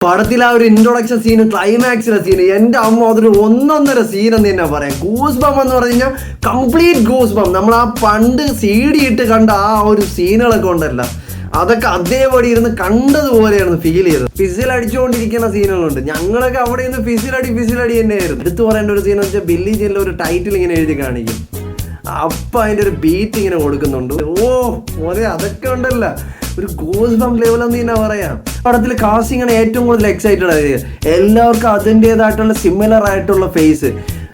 പടത്തിൽ ആ ഒരു ഇൻട്രൊഡക്ഷൻ സീന്, ക്ലൈമാക്സിലെ സീന്, എൻ്റെ അമ്മ അതൊരു ഒന്നൊന്നര സീൻ എന്ന് തന്നെ പറയാം. ഗൂസ് ബം എന്ന് പറഞ്ഞു കഴിഞ്ഞാൽ കംപ്ലീറ്റ് ഗൂസ് ബം. നമ്മൾ ആ പണ്ട് CD ഇട്ട് കണ്ട ആ ഒരു സീനുകളൊക്കെ ഉണ്ടല്ല, അതൊക്കെ അതേപടി ഇരുന്ന് കണ്ടതുപോലെയാണ് ഫീൽ ചെയ്തത്. ഫിസിൽ അടിച്ചുകൊണ്ടിരിക്കുന്ന സീനുകളുണ്ട്. ഞങ്ങളൊക്കെ അവിടെ നിന്ന് ഫിസിലടി തന്നെയായിരുന്നു. എടുത്തു പറയേണ്ട ഒരു സീൻ എന്ന് വെച്ചാൽ ബില്ലി ജീനിൽ ഒരു ടൈറ്റിൽ ഇങ്ങനെ എഴുതി കാണിക്കും, അപ്പം അതിൻ്റെ ഒരു ബീറ്റ് ഇങ്ങനെ കൊടുക്കുന്നുണ്ട്. മോനെ അതൊക്കെ ഉണ്ടല്ല ഒരു ഗൂസ് ബം ലെവൽ എന്ന് തന്നെ പറയാം. പടത്തിൽ കാസ്റ്റിംഗാണ് ഏറ്റവും കൂടുതൽ എക്സൈറ്റഡ് ആയത്. എല്ലാവർക്കും അതിൻ്റെതായിട്ടുള്ള സിമിലർ ആയിട്ടുള്ള ഫേസ്.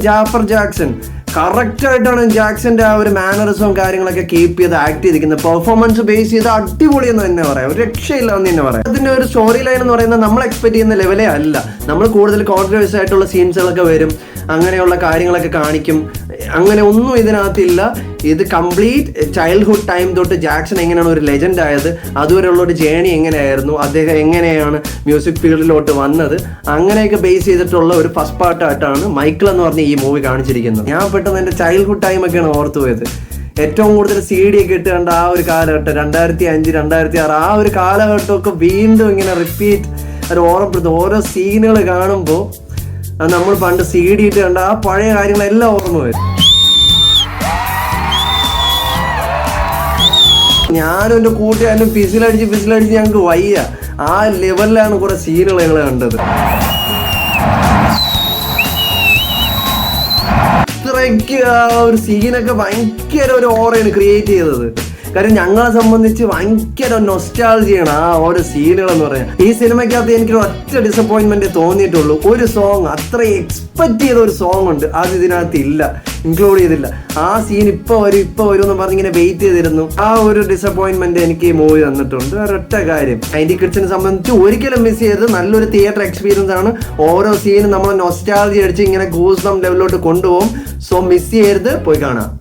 ജാഫർ ജാക്സൺ കറക്റ്റായിട്ടാണ് ജാക്സന്റെ ആ ഒരു മാനറിസവും കാര്യങ്ങളൊക്കെ കീപ്പ് ചെയ്ത് ആക്ട് ചെയ്തിരിക്കുന്നത്. പെർഫോമൻസ് ബേസ് ചെയ്ത് അടിപൊളി എന്ന് തന്നെ പറയാം, ഒരു രക്ഷയില്ല എന്ന് തന്നെ പറയാം. അതിന്റെ ഒരു സ്റ്റോറി ലൈൻ എന്ന് പറയുന്നത് നമ്മൾ എക്സ്പെക്ട് ചെയ്യുന്ന ലെവലേ അല്ല. നമ്മൾ കൂടുതൽ കോൺട്രവേഴ്സ് ആയിട്ടുള്ള സീൻസുകളൊക്കെ വരും, അങ്ങനെയുള്ള കാര്യങ്ങളൊക്കെ കാണിക്കും. അങ്ങനെ ഒന്നും ഇതിനകത്തില്ല. ഇത് കംപ്ലീറ്റ് ചൈൽഡ്ഹുഡ് ടൈം തൊട്ട് ജാക്സൺ എങ്ങനെയാണ് ഒരു ലെജൻഡ് ആയത്, അതുവരെയുള്ള ഒരു ജേണി എങ്ങനെയായിരുന്നു, അദ്ദേഹം എങ്ങനെയാണ് മ്യൂസിക് ഫീൽഡിലോട്ട് വന്നത്, അങ്ങനെയൊക്കെ ബേസ് ചെയ്തിട്ടുള്ള ഒരു ഫസ്റ്റ് പാർട്ടായിട്ടാണ് മൈക്കിൾ എന്ന് പറഞ്ഞ ഈ മൂവി കാണിച്ചിരിക്കുന്നത്. ഞാൻ പെട്ടെന്ന് എൻ്റെ ചൈൽഡ്ഹുഡ് ടൈമൊക്കെയാണ് ഓർത്തു പോയത്. ഏറ്റവും കൂടുതൽ CD ഒക്കെ ഇട്ട് കണ്ട ആ ഒരു കാലഘട്ടം 2005, 2006 ആ ഒരു കാലഘട്ടമൊക്കെ വീണ്ടും ഇങ്ങനെ റിപ്പീറ്റ് ഒരു ഓർമ്മപ്പെടുത്തും. ഓരോ സീനുകൾ കാണുമ്പോൾ നമ്മൾ പണ്ട് CD ഇട്ട് കണ്ട ആ പഴയ കാര്യങ്ങളെല്ലാം ഓർമ്മ വരും. ഞാനും എൻ്റെ കൂട്ടുകാരനും ഫിസിലടിച്ച് ഞങ്ങൾക്ക് വയ്യ. ആ ലെവലിലാണ് കുറെ സീനുകൾ ഞങ്ങൾ കണ്ടത്. ഇത്രയ്ക്ക് ആ ഒരു സീനൊക്കെ ഭയങ്കര ഒരു ഓറയാണ് ക്രിയേറ്റ് ചെയ്തത്. കാര്യം ഞങ്ങളെ സംബന്ധിച്ച് ഭയങ്കര നൊസ്റ്റാൾജിയാണ് ആ ഓരോ സീനുകൾ എന്ന് പറയാം. ഈ സിനിമയ്ക്കകത്ത് എനിക്കൊരു ഒറ്റ ഡിസപ്പോയിൻമെന്റ് തോന്നിയിട്ടുള്ളൂ. ഒരു സോങ്, അത്ര എക്സ്പെക്ട് ചെയ്ത ഒരു സോങ് ഉണ്ട്, അത് ഇതിനകത്ത് ഇല്ല, ഇൻക്ലൂഡ് ചെയ്തില്ല. ആ സീൻ ഇപ്പൊ വരും എന്ന് പറഞ്ഞിങ്ങനെ വെയിറ്റ് ചെയ്തിരുന്നു. ആ ഒരു ഡിസപ്പോയിൻമെന്റ് എനിക്ക് ഈ മൂവി തന്നിട്ടുണ്ട്. ഒരൊറ്റ കാര്യം, 90 കിഡ്സിനെ സംബന്ധിച്ച് ഒരിക്കലും മിസ് ചെയ്ത് നല്ലൊരു തിയേറ്റർ എക്സ്പീരിയൻസ് ആണ്. ഓരോ സീനും നമ്മൾ നൊസ്റ്റാൾജി അടിച്ച് ഇങ്ങനെ ഗൂസ് ബം ലെവലിലോട്ട് കൊണ്ടുപോകും. സോ മിസ് ചെയ്യരുത്, പോയി കാണാം.